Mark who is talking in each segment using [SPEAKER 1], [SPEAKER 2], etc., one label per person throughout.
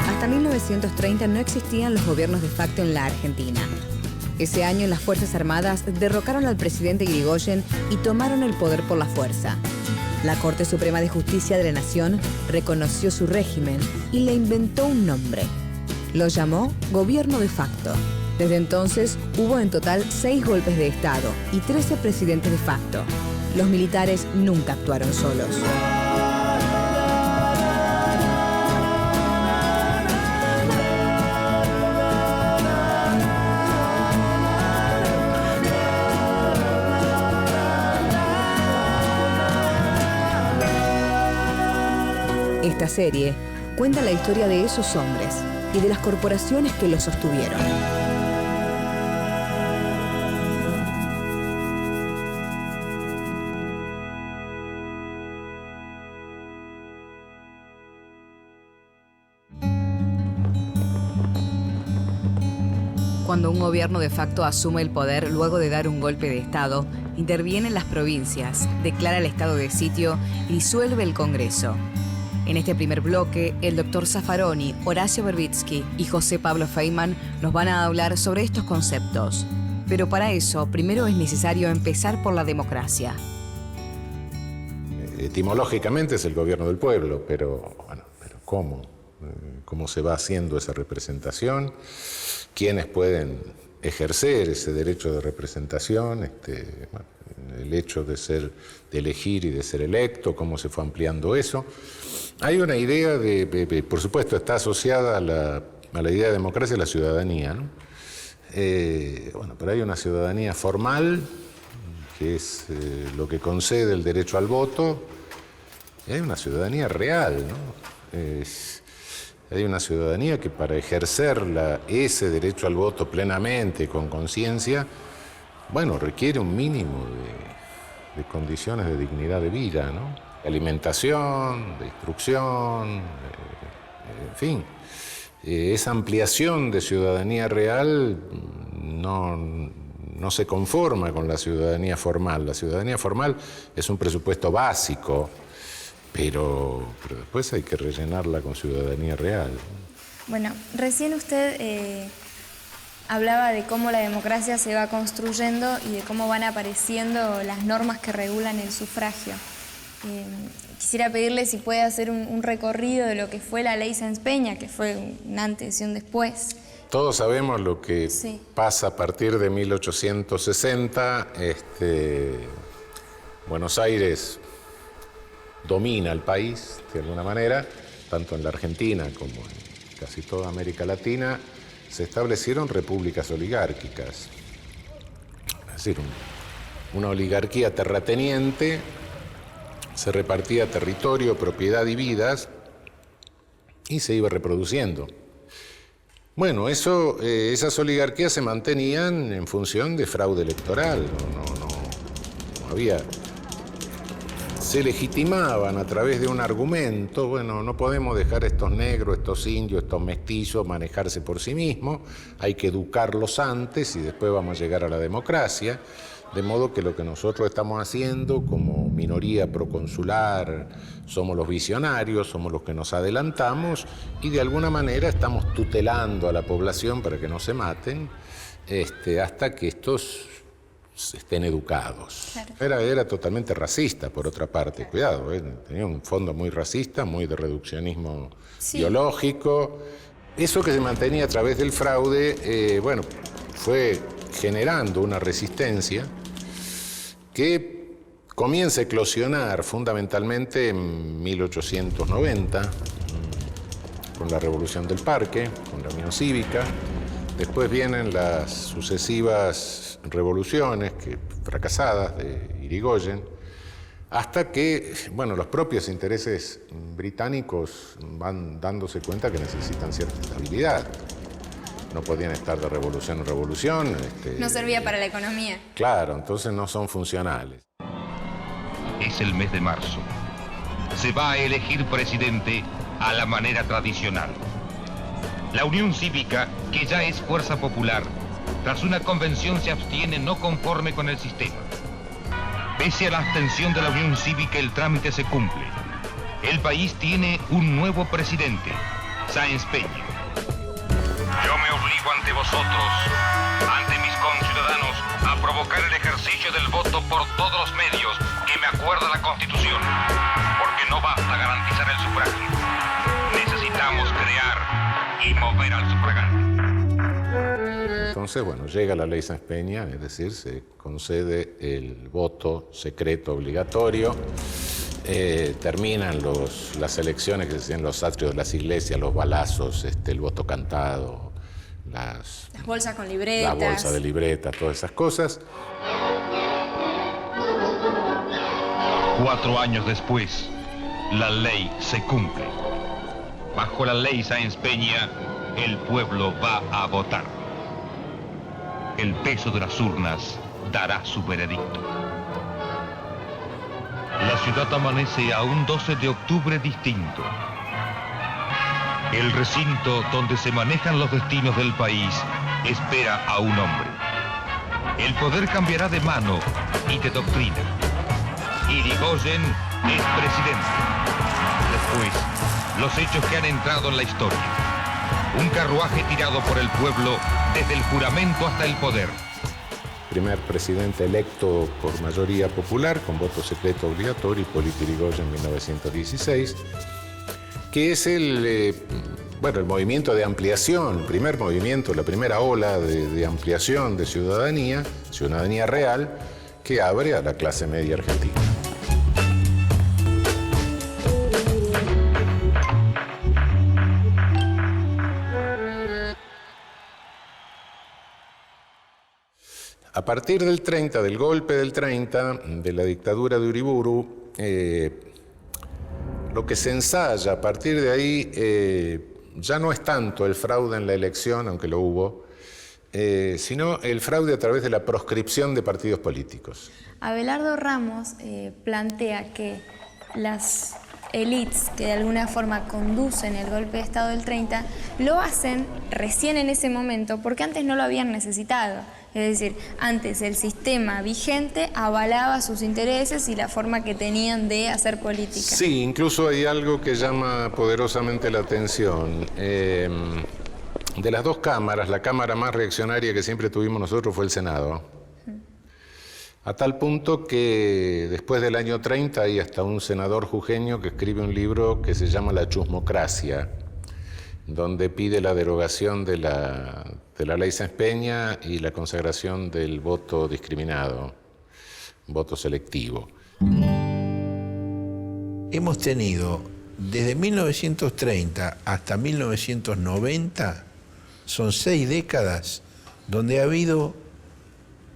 [SPEAKER 1] Hasta 1930 no existían los gobiernos de facto en la Argentina. Ese año las Fuerzas Armadas derrocaron al presidente Irigoyen y tomaron el poder por la fuerza. La Corte Suprema de Justicia de la Nación reconoció su régimen y le inventó un nombre. Lo llamó Gobierno de Facto. Desde entonces hubo en total 6 golpes de Estado y 13 presidentes de facto. Los militares nunca actuaron solos. Esta serie cuenta la historia de esos hombres y de las corporaciones que los sostuvieron. Cuando un gobierno de facto asume el poder luego de dar un golpe de Estado, interviene en las provincias, declara el estado de sitio y disuelve el Congreso. En este primer bloque, el doctor Zaffaroni, Horacio Verbitsky y José Pablo Feynman nos van a hablar sobre estos conceptos. Pero para eso, primero es necesario empezar por la democracia.
[SPEAKER 2] Etimológicamente es el gobierno del pueblo, pero ¿cómo? ¿Cómo se va haciendo esa representación? ¿Quiénes pueden ejercer ese derecho de representación? El hecho de elegir y de ser electo, ¿cómo se fue ampliando eso? Hay una idea por supuesto, está asociada a la idea de democracia la ciudadanía, ¿no? Pero hay una ciudadanía formal, que es lo que concede el derecho al voto, y hay una ciudadanía real, ¿no? Hay una ciudadanía que para ejercer ese derecho al voto plenamente, con conciencia, requiere un mínimo de condiciones de dignidad de vida, ¿no? De alimentación, de instrucción, en fin. Esa ampliación de ciudadanía real no se conforma con la ciudadanía formal. La ciudadanía formal es un presupuesto básico, pero después hay que rellenarla con ciudadanía real.
[SPEAKER 3] Bueno, recién usted hablaba de cómo la democracia se va construyendo y de cómo van apareciendo las normas que regulan el sufragio. Quisiera pedirle si puede hacer un recorrido de lo que fue la ley Sáenz Peña, que fue un antes y un después.
[SPEAKER 2] Todos sabemos lo que pasa a partir de 1860. Buenos Aires domina el país, de alguna manera, tanto en la Argentina como en casi toda América Latina. Se establecieron repúblicas oligárquicas, es decir, una oligarquía terrateniente. Se repartía territorio, propiedad y vidas y se iba reproduciendo. Esas oligarquías se mantenían en función de fraude electoral. No había... Se legitimaban a través de un argumento. No podemos dejar a estos negros, estos indios, estos mestizos manejarse por sí mismos. Hay que educarlos antes y después vamos a llegar a la democracia. De modo que lo que nosotros estamos haciendo como minoría proconsular, somos los visionarios, somos los que nos adelantamos y de alguna manera estamos tutelando a la población para que no se maten hasta que estos estén educados. Claro. Era totalmente racista, por otra parte, cuidado, tenía un fondo muy racista, muy de reduccionismo biológico. Eso que se mantenía a través del fraude, fue generando una resistencia que comienza a eclosionar fundamentalmente en 1890, con la Revolución del Parque, con la Unión Cívica. Después vienen las sucesivas revoluciones fracasadas de Irigoyen, hasta que, bueno, los propios intereses británicos van dándose cuenta que necesitan cierta estabilidad. No podían estar de revolución en revolución.
[SPEAKER 3] No servía para la economía.
[SPEAKER 2] Claro, entonces no son funcionales.
[SPEAKER 4] Es el mes de marzo. Se va a elegir presidente a la manera tradicional. La Unión Cívica, que ya es fuerza popular, tras una convención se abstiene no conforme con el sistema. Pese a la abstención de la Unión Cívica, el trámite se cumple. El país tiene un nuevo presidente, Sáenz Peña. Yo me obligo ante vosotros, ante mis conciudadanos, a provocar el ejercicio del voto por todos los medios que me acuerda la Constitución, porque no basta garantizar el sufragio. Necesitamos crear y mover al sufragante.
[SPEAKER 2] Entonces, bueno, llega la ley Sáenz Peña, es decir, se concede el voto secreto obligatorio, terminan las elecciones que se hacían en los atrios de las iglesias, los balazos, el voto cantado, las
[SPEAKER 3] bolsas con libretas.
[SPEAKER 2] La bolsa de libreta, todas esas cosas.
[SPEAKER 4] 4 años después, la ley se cumple. Bajo la ley Sáenz Peña, el pueblo va a votar. El peso de las urnas dará su veredicto. La ciudad amanece a un 12 de octubre distinto. El recinto donde se manejan los destinos del país espera a un hombre. El poder cambiará de mano y de doctrina. Irigoyen es presidente. Después, los hechos que han entrado en la historia. Un carruaje tirado por el pueblo desde el juramento hasta el poder.
[SPEAKER 2] Primer presidente electo por mayoría popular, con voto secreto obligatorio, Hipólito Yrigoyen en 1916, que es el movimiento de ampliación, el primer movimiento, la primera ola de ampliación de ciudadanía real, que abre a la clase media argentina. A partir del 30, del golpe del 30, de la dictadura de Uriburu, lo que se ensaya a partir de ahí ya no es tanto el fraude en la elección, aunque lo hubo, sino el fraude a través de la proscripción de partidos políticos.
[SPEAKER 3] Abelardo Ramos plantea que las élites que de alguna forma conducen el golpe de Estado del 30 lo hacen recién en ese momento porque antes no lo habían necesitado. Es decir, antes el sistema vigente avalaba sus intereses y la forma que tenían de hacer política.
[SPEAKER 2] Sí, incluso hay algo que llama poderosamente la atención. De las dos cámaras, la cámara más reaccionaria que siempre tuvimos nosotros fue el Senado. A tal punto que después del año 30 hay hasta un senador jujeño que escribe un libro que se llama La chusmocracia, donde pide la derogación de la ley Sáenz Peña y la consagración del voto discriminado, voto selectivo.
[SPEAKER 5] Hemos tenido desde 1930 hasta 1990, son 6 décadas, donde ha habido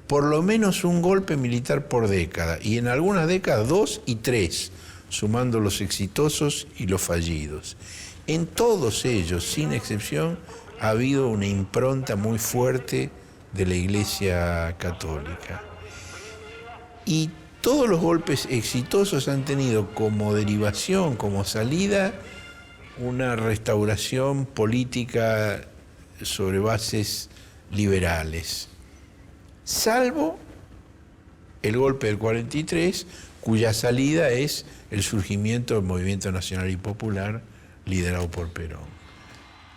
[SPEAKER 5] por lo menos un golpe militar por década, y en algunas décadas 2 y 3, sumando los exitosos y los fallidos. En todos ellos, sin excepción, ha habido una impronta muy fuerte de la Iglesia Católica. Y todos los golpes exitosos han tenido como derivación, como salida, una restauración política sobre bases liberales. Salvo el golpe del 43, cuya salida es el surgimiento del Movimiento Nacional y Popular, liderado por Perón.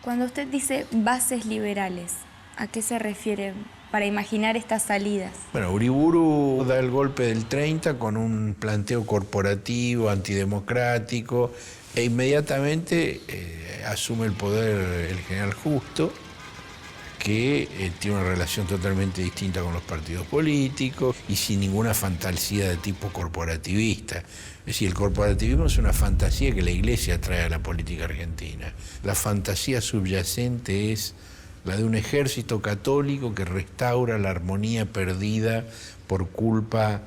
[SPEAKER 3] Cuando usted dice bases liberales, ¿a qué se refiere para imaginar estas salidas?
[SPEAKER 5] Bueno, Uriburu da el golpe del 30 con un planteo corporativo, antidemocrático, e inmediatamente asume el poder el general Justo, que tiene una relación totalmente distinta con los partidos políticos y sin ninguna fantasía de tipo corporativista. Es decir, el corporativismo es una fantasía que la Iglesia trae a la política argentina. La fantasía subyacente es la de un ejército católico que restaura la armonía perdida por culpa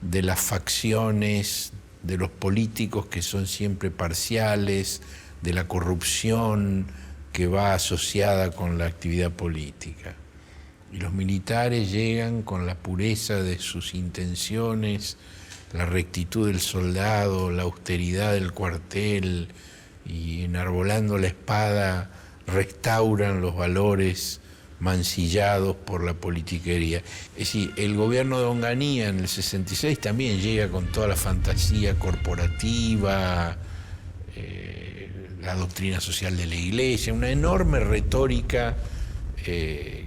[SPEAKER 5] de las facciones, de los políticos que son siempre parciales, de la corrupción que va asociada con la actividad política. Y los militares llegan con la pureza de sus intenciones, la rectitud del soldado, la austeridad del cuartel, y enarbolando la espada restauran los valores mancillados por la politiquería. Es decir, el gobierno de Onganía en el 66 también llega con toda la fantasía corporativa, la doctrina social de la Iglesia, una enorme retórica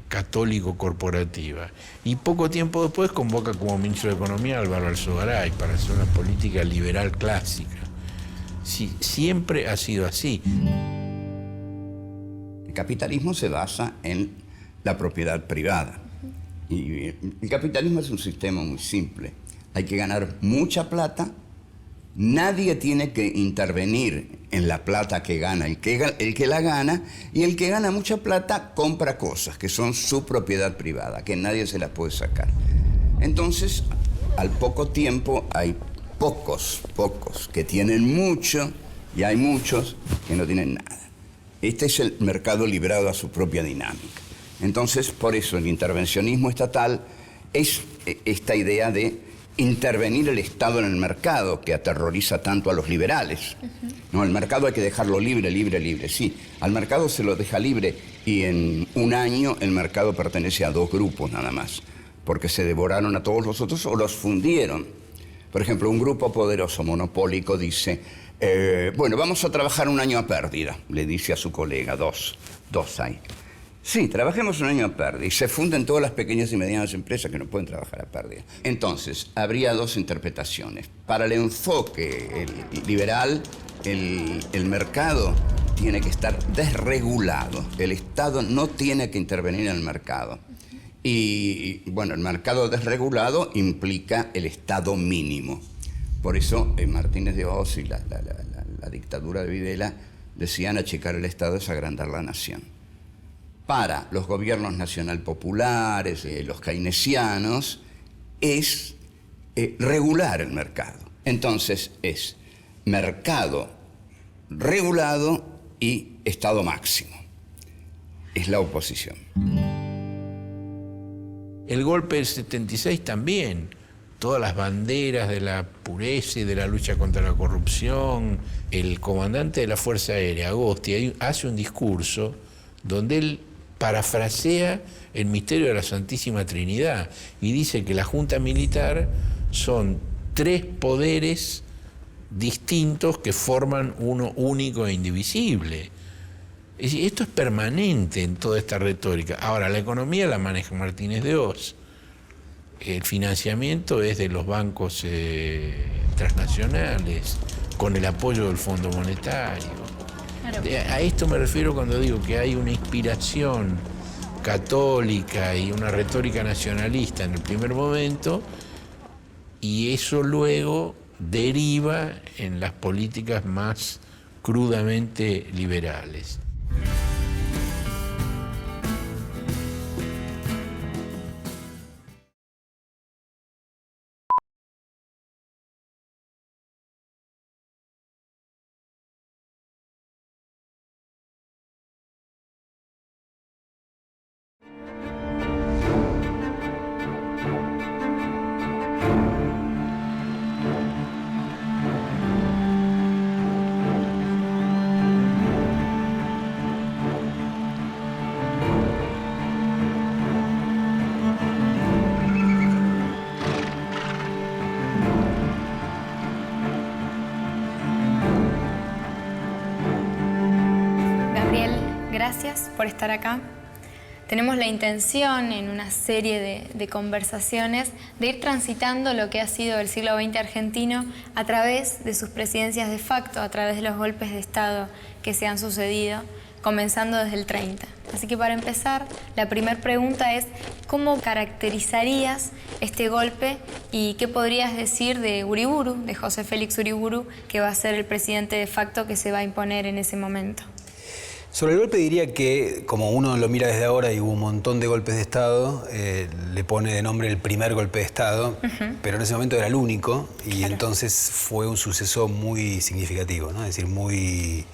[SPEAKER 5] católico-corporativa. Y poco tiempo después convoca como ministro de Economía a Álvaro Alzogaray para hacer una política liberal clásica. Sí, siempre ha sido así.
[SPEAKER 6] El capitalismo se basa en la propiedad privada. Y el capitalismo es un sistema muy simple. Hay que ganar mucha plata. Nadie tiene que intervenir en la plata que gana el que la gana, y el que gana mucha plata compra cosas que son su propiedad privada, que nadie se las puede sacar. Entonces, al poco tiempo hay pocos que tienen mucho y hay muchos que no tienen nada. Este es el mercado librado a su propia dinámica. Entonces, por eso el intervencionismo estatal es esta idea de intervenir el Estado en el mercado, que aterroriza tanto a los liberales. No, el mercado hay que dejarlo libre, libre, libre. Sí, al mercado se lo deja libre y en un año el mercado pertenece a 2 grupos nada más, porque se devoraron a todos los otros o los fundieron. Por ejemplo, un grupo poderoso, monopólico, dice, bueno, vamos a trabajar un año a pérdida, le dice a su colega, dos hay. Sí, trabajemos un año a pérdida, y se funden todas las pequeñas y medianas empresas que no pueden trabajar a pérdida. Entonces, habría 2 interpretaciones. Para el enfoque liberal, el mercado tiene que estar desregulado. El Estado no tiene que intervenir en el mercado. Y, bueno, el mercado desregulado implica el Estado mínimo. Por eso, Martínez de Oz y la dictadura de Videla decían achicar el Estado es agrandar la nación. Para los gobiernos nacional populares, los keynesianos, es regular el mercado. Entonces es mercado regulado y Estado máximo. Es la oposición.
[SPEAKER 5] El golpe del 76 también, todas las banderas de la pureza y de la lucha contra la corrupción. El comandante de la Fuerza Aérea, Agosti, hace un discurso donde él parafrasea el misterio de la Santísima Trinidad y dice que la Junta Militar son 3 poderes distintos que forman uno único e indivisible. Es decir, esto es permanente en toda esta retórica. Ahora, la economía la maneja Martínez de Oz. El financiamiento es de los bancos transnacionales, con el apoyo del Fondo Monetario. Claro. A esto me refiero cuando digo que hay una inspiración católica y una retórica nacionalista en el primer momento, y eso luego deriva en las políticas más crudamente liberales.
[SPEAKER 3] Gracias por estar acá. Tenemos la intención en una serie de conversaciones de ir transitando lo que ha sido el siglo XX argentino a través de sus presidencias de facto, a través de los golpes de Estado que se han sucedido, comenzando desde el 30. Así que para empezar, la primera pregunta es, ¿cómo caracterizarías este golpe y qué podrías decir de Uriburu, de José Félix Uriburu, que va a ser el presidente de facto que se va a imponer en ese momento?
[SPEAKER 7] Sobre el golpe diría que, como uno lo mira desde ahora y hubo un montón de golpes de Estado, le pone de nombre el primer golpe de Estado, pero en ese momento era el único y entonces fue un suceso muy significativo, ¿no? Es decir, muy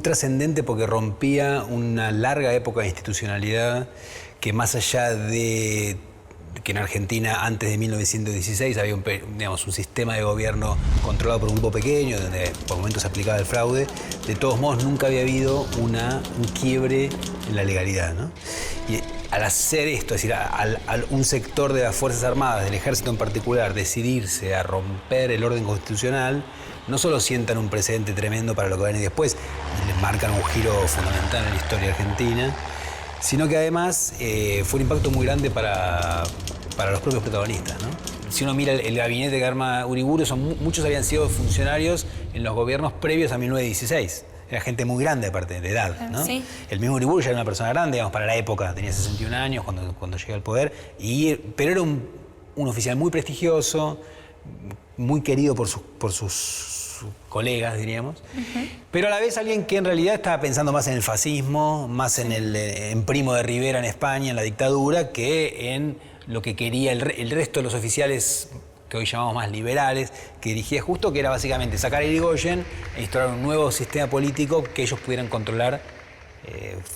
[SPEAKER 7] trascendente porque rompía una larga época de institucionalidad que más allá de que en Argentina antes de 1916 había un sistema de gobierno controlado por un grupo pequeño, donde por momentos se aplicaba el fraude, de todos modos nunca había habido un quiebre en la legalidad, ¿no? Y al hacer esto, es decir, al un sector de las Fuerzas Armadas, del Ejército en particular, decidirse a romper el orden constitucional, no solo sientan un precedente tremendo para lo que va a venir después, le marcan un giro fundamental en la historia argentina, sino que además fue un impacto muy grande para los propios protagonistas, ¿no? Si uno mira el gabinete que arma Uriburu, muchos habían sido funcionarios en los gobiernos previos a 1916. Era gente muy grande, aparte, de edad, ¿no? Sí. El mismo Uriburu ya era una persona grande, digamos, para la época, tenía 61 años cuando llega al poder, pero era un oficial muy prestigioso, muy querido por sus colegas, diríamos, pero a la vez alguien que en realidad estaba pensando más en el fascismo, más en Primo de Rivera en España, en la dictadura, que en lo que quería el resto de los oficiales que hoy llamamos más liberales, que dirigía justo, que era básicamente sacar a Irigoyen e instaurar un nuevo sistema político que ellos pudieran controlar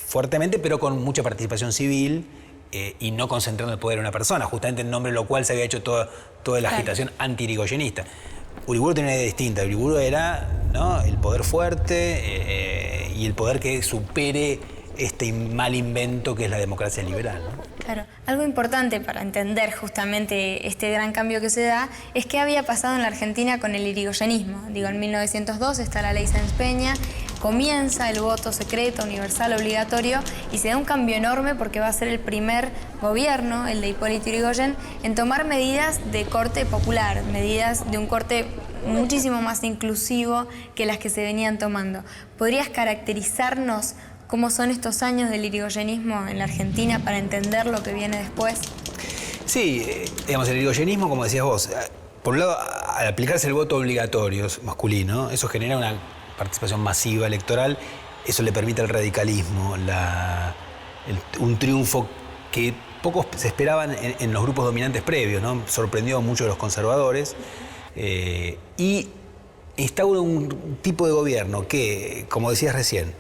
[SPEAKER 7] fuertemente, pero con mucha participación civil y no concentrando el poder en una persona, justamente en nombre de lo cual se había hecho toda la agitación anti-irigoyenista. Uriburu tenía una idea distinta. Uriburu era, ¿no?, el poder fuerte y el poder que supere este mal invento que es la democracia liberal, ¿no?
[SPEAKER 3] Claro. Algo importante para entender justamente este gran cambio que se da es qué había pasado en la Argentina con el irigoyenismo. Digo, en 1902 está la ley Sáenz Peña, comienza el voto secreto, universal, obligatorio, y se da un cambio enorme porque va a ser el primer gobierno, el de Hipólito Yrigoyen, en tomar medidas de corte popular, medidas de un corte muchísimo más inclusivo que las que se venían tomando. ¿Podrías caracterizarnos cómo son estos años del irigoyenismo en la Argentina para entender lo que viene después?
[SPEAKER 7] Sí, digamos, el irigoyenismo, como decías vos, por un lado, al aplicarse el voto obligatorio masculino, eso genera una participación masiva electoral, eso le permite al radicalismo un triunfo que pocos se esperaban en los grupos dominantes previos, ¿no? Sorprendió a muchos de los conservadores y instaura un tipo de gobierno que, como decías recién,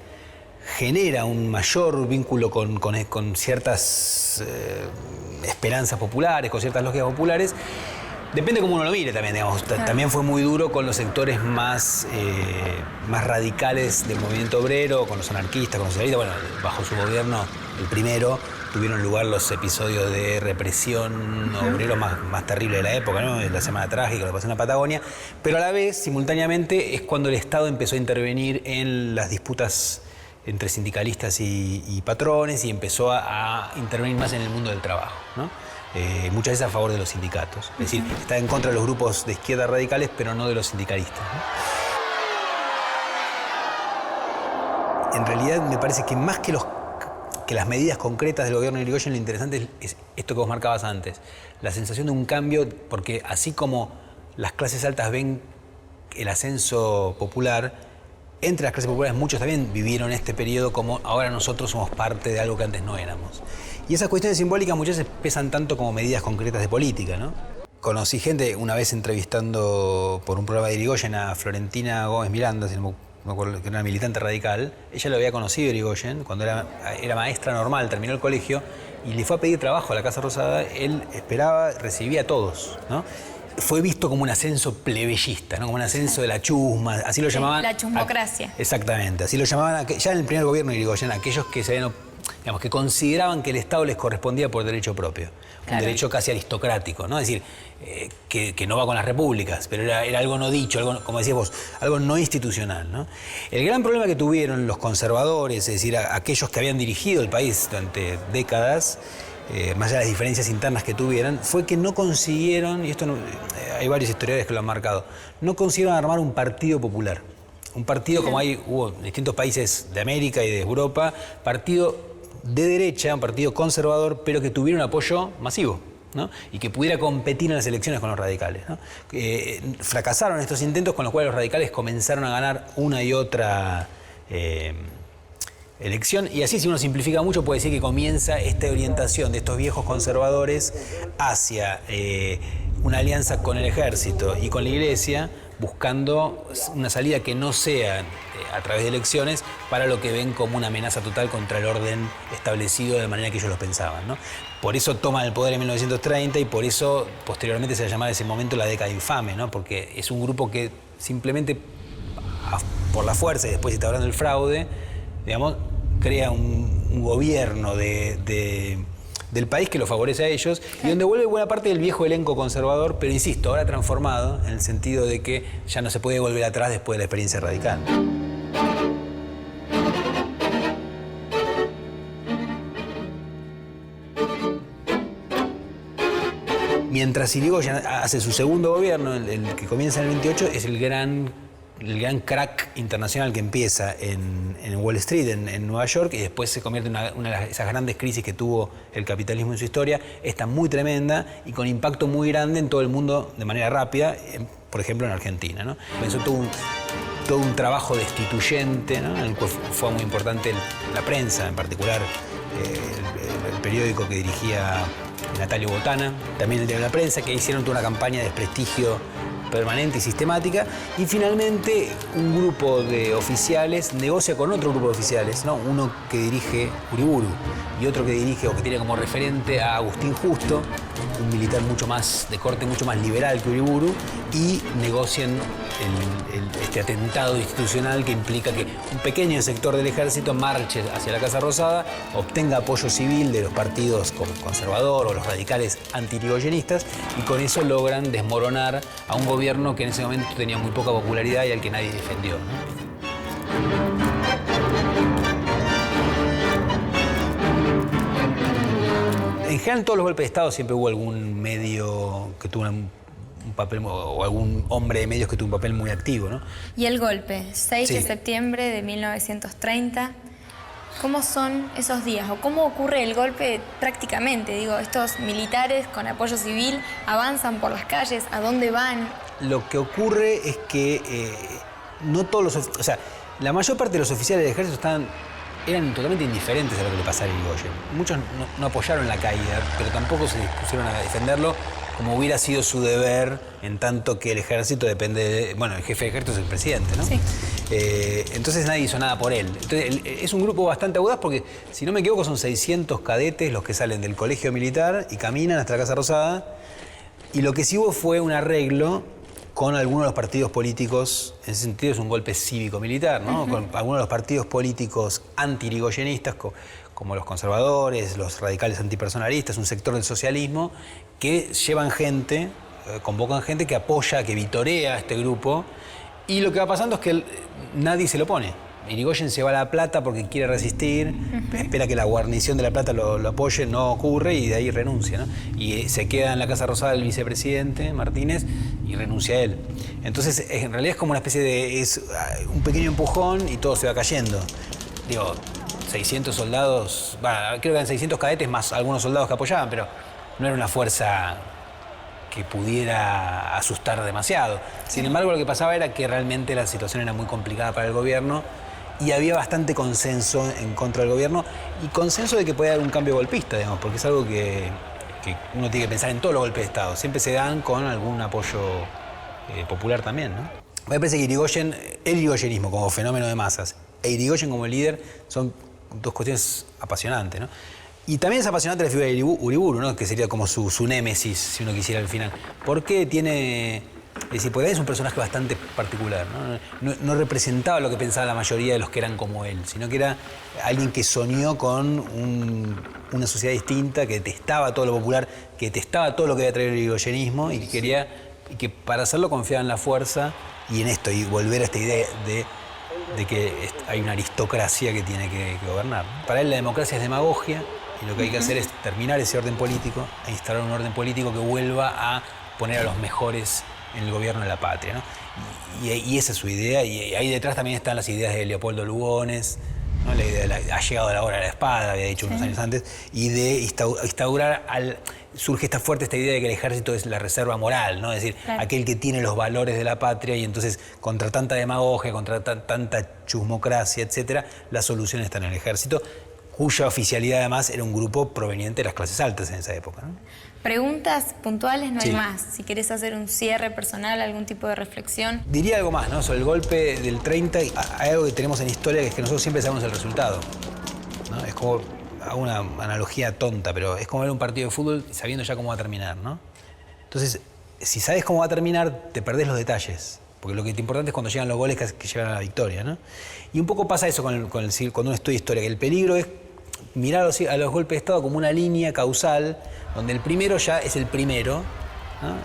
[SPEAKER 7] genera un mayor vínculo con ciertas esperanzas populares, con ciertas lógicas populares. Depende cómo uno lo mire también, digamos. También fue muy duro con los sectores más radicales del movimiento obrero, con los anarquistas, con los socialistas. Bueno, bajo su gobierno, el primero, tuvieron lugar los episodios de represión obrero más terrible de la época, ¿no? La Semana Trágica, lo que pasó en la Patagonia. Pero a la vez, simultáneamente, es cuando el Estado empezó a intervenir en las disputas entre sindicalistas y patrones y empezó a intervenir más en el mundo del trabajo, ¿no? Muchas veces a favor de los sindicatos. Es decir, está en contra de los grupos de izquierda radicales, pero no de los sindicalistas, ¿no? En realidad me parece que más que las medidas concretas del gobierno de Yrigoyen, lo interesante es esto que vos marcabas antes, la sensación de un cambio, porque así como las clases altas ven el ascenso popular, entre las clases populares muchos también vivieron este periodo como ahora nosotros somos parte de algo que antes no éramos. Y esas cuestiones simbólicas muchas veces pesan tanto como medidas concretas de política, ¿no? Conocí gente una vez entrevistando por un programa de Yrigoyen a Florentina Gómez Miranda, si no me acuerdo, que era una militante radical. Ella lo había conocido Yrigoyen cuando era maestra normal, terminó el colegio y le fue a pedir trabajo a la Casa Rosada. Él esperaba, recibía a todos, ¿no? Fue visto como un ascenso plebeyista, ¿no? Como un ascenso de la chusma, así lo llamaban.
[SPEAKER 3] La chusmocracia.
[SPEAKER 7] Exactamente, así lo llamaban ya en el primer gobierno de Yrigoyen, aquellos que que consideraban que el Estado les correspondía por derecho propio, un derecho casi aristocrático, ¿no? Es decir, que no va con las repúblicas, pero era algo no dicho, algo, como decías vos, algo no institucional, ¿no? El gran problema que tuvieron los conservadores, es decir, aquellos que habían dirigido el país durante décadas, más allá de las diferencias internas que tuvieran, fue que no consiguieron, y esto hay varios historiadores que lo han marcado, no consiguieron armar un partido popular. un partido como hubo en distintos países de América y de Europa, partido de derecha, un partido conservador, pero que tuviera un apoyo masivo, ¿no? Y que pudiera competir en las elecciones con los radicales, ¿no? Fracasaron estos intentos, con los cuales los radicales comenzaron a ganar una y otra elección, y así, si uno simplifica mucho, puede decir que comienza esta orientación de estos viejos conservadores hacia una alianza con el ejército y con la iglesia, buscando una salida que no sea a través de elecciones para lo que ven como una amenaza total contra el orden establecido de manera que ellos lo pensaban, ¿no? Por eso toman el poder en 1930 y por eso posteriormente se le llamaba ese momento la década infame, ¿no? Porque es un grupo que simplemente por la fuerza y después instaurando el fraude, digamos, crea un gobierno del país que lo favorece a ellos y donde vuelve buena parte del viejo elenco conservador, pero insisto, ahora transformado en el sentido de que ya no se puede volver atrás después de la experiencia radical. Mientras Irigoyen hace su segundo gobierno, el que comienza en el 28, es el gran crack internacional que empieza en Wall Street, en Nueva York, y después se convierte en una de esas grandes crisis que tuvo el capitalismo en su historia. Esta muy tremenda y con impacto muy grande en todo el mundo de manera rápida, por ejemplo en Argentina, ¿no? Comenzó todo un trabajo destituyente, ¿no? En el cual fue muy importante la prensa, en particular el periódico que dirigía Natalio Botana, también el de la prensa, que hicieron toda una campaña de desprestigio permanente y sistemática, y finalmente un grupo de oficiales negocia con otro grupo de oficiales, ¿no? Uno que dirige Uriburu y otro que dirige o que tiene como referente a Agustín Justo, un militar de corte mucho más liberal que Uriburu, y negocian este atentado institucional que implica que un pequeño sector del ejército marche hacia la Casa Rosada, obtenga apoyo civil de los partidos como el conservador o los radicales anti-irigoyenistas, y con eso logran desmoronar a un gobierno que en ese momento tenía muy poca popularidad y al que nadie defendió, ¿no? En general, en todos los golpes de Estado siempre hubo algún medio que tuvo un papel, o algún hombre de medios que tuvo un papel muy activo, ¿no?
[SPEAKER 3] Y el golpe, 6 de septiembre de 1930, ¿cómo son esos días? ¿O cómo ocurre el golpe prácticamente? Digo, estos militares con apoyo civil avanzan por las calles, ¿a dónde van?
[SPEAKER 7] Lo que ocurre es que no todos los... O sea, la mayor parte de los oficiales del ejército eran totalmente indiferentes a lo que le pasara a Irigoyen. Muchos no apoyaron la caída, pero tampoco se dispusieron a defenderlo como hubiera sido su deber, en tanto que el ejército depende de... Bueno, el jefe de ejército es el presidente, ¿no?
[SPEAKER 3] Sí.
[SPEAKER 7] Entonces nadie hizo nada por él. Entonces, es un grupo bastante audaz porque, si no me equivoco, son 600 cadetes los que salen del colegio militar y caminan hasta la Casa Rosada. Y lo que sí hubo fue un arreglo con algunos de los partidos políticos, en ese sentido es un golpe cívico-militar, ¿no? Con algunos de los partidos políticos anti-irigoyenistas, como los conservadores, los radicales antipersonalistas, un sector del socialismo, que llevan gente, convocan gente que apoya, que vitorea a este grupo, y lo que va pasando es que nadie se lo pone. Irigoyen se va a La Plata porque quiere resistir, espera que la guarnición de La Plata lo apoye, no ocurre y de ahí renuncia, ¿no? Y se queda en la Casa Rosada el vicepresidente Martínez y renuncia a él. Entonces, en realidad es como una especie de... es un pequeño empujón y todo se va cayendo. Digo, 600 soldados, bueno, creo que eran 600 cadetes más algunos soldados que apoyaban, pero no era una fuerza que pudiera asustar demasiado. Sin embargo, lo que pasaba era que realmente la situación era muy complicada para el gobierno y había bastante consenso en contra del gobierno y consenso de que puede haber un cambio golpista, digamos, porque es algo que uno tiene que pensar en todos los golpes de Estado. Siempre se dan con algún apoyo popular también, ¿no? Me parece que el irigoyenismo como fenómeno de masas e Irigoyen como líder son dos cuestiones apasionantes, ¿no? Y también es apasionante la figura de Uriburu, ¿no? Que sería como su némesis, si uno quisiera al final. Porque tiene... Es decir, porque es un personaje bastante particular, ¿no? No representaba lo que pensaba la mayoría de los que eran como él, sino que era alguien que soñó con una sociedad distinta, que detestaba todo lo popular, que detestaba todo lo que había traído el irigoyenismo y que quería... Y que para hacerlo confiaba en la fuerza y en esto, y volver a esta idea de que hay una aristocracia que tiene que gobernar. Para él la democracia es demagogia y lo que hay que hacer es terminar ese orden político e instalar un orden político que vuelva a poner a los mejores en el gobierno de la patria, ¿no? Y esa es su idea, y ahí detrás también están las ideas de Leopoldo Lugones, ¿no? La idea de ha llegado la hora de la espada, había dicho unos años antes, y de instaurar surge esta idea de que el ejército es la reserva moral, ¿no? Es decir, aquel que tiene los valores de la patria, y entonces contra tanta demagogia, contra tanta chusmocracia, etcétera, la solución está en el ejército, cuya oficialidad además era un grupo proveniente de las clases altas en esa época, ¿no?
[SPEAKER 3] Preguntas puntuales no
[SPEAKER 7] Sí.
[SPEAKER 3] hay más. Si querés hacer un cierre personal, algún tipo de reflexión.
[SPEAKER 7] Diría algo más, ¿no? Sobre el golpe del 30, hay algo que tenemos en historia que es que nosotros siempre sabemos el resultado, ¿no? Es como, hago una analogía tonta, pero es como ver un partido de fútbol sabiendo ya cómo va a terminar, ¿no? Entonces, si sabes cómo va a terminar, te perdés los detalles. Porque lo que te importante es cuando llegan los goles que llegan a la victoria, ¿no? Y un poco pasa eso cuando uno estudia historia, que el peligro es mirar a los golpes de Estado como una línea causal, donde el primero ya es el primero, ¿no?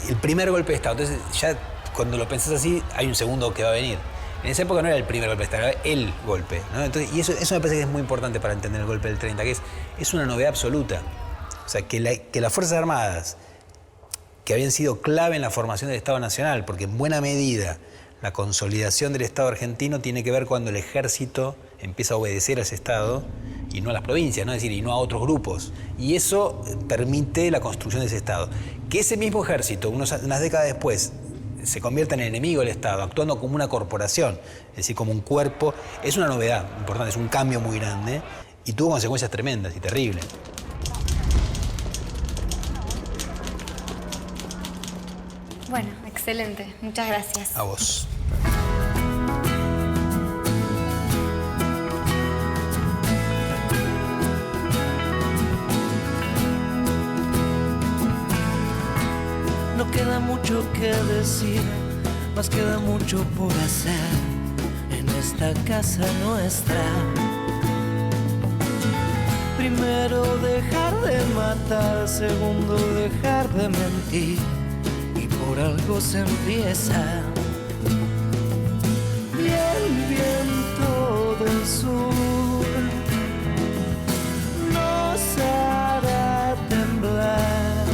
[SPEAKER 7] Y el primer golpe de Estado. Entonces, ya cuando lo pensás así, hay un segundo que va a venir. En esa época no era el primer golpe de Estado, era el golpe, ¿no? Entonces, y eso me parece que es muy importante para entender el golpe del 30, que es una novedad absoluta. O sea, que las Fuerzas Armadas, que habían sido clave en la formación del Estado Nacional, porque en buena medida la consolidación del Estado argentino tiene que ver cuando el ejército empieza a obedecer a ese Estado y no a las provincias, ¿no? Es decir, y no a otros grupos. Y eso permite la construcción de ese Estado. Que ese mismo ejército, unas décadas después, se convierta en el enemigo del Estado, actuando como una corporación, es decir, como un cuerpo, es una novedad importante, es un cambio muy grande y tuvo consecuencias tremendas y terribles.
[SPEAKER 3] Bueno, excelente. Muchas gracias.
[SPEAKER 7] A vos.
[SPEAKER 8] No queda mucho que decir, más queda mucho por hacer en esta casa nuestra. Primero dejar de matar, segundo dejar de mentir, y por algo se empieza. Y el viento del sur nos hará temblar,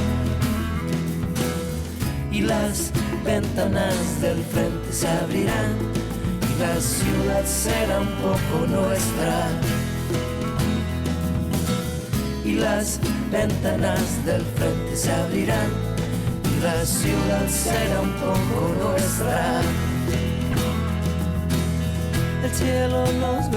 [SPEAKER 8] y las ventanas del frente se abrirán, y la ciudad será un poco nuestra. Y las ventanas del frente se abrirán, y la ciudad será un poco nuestra. El cielo nos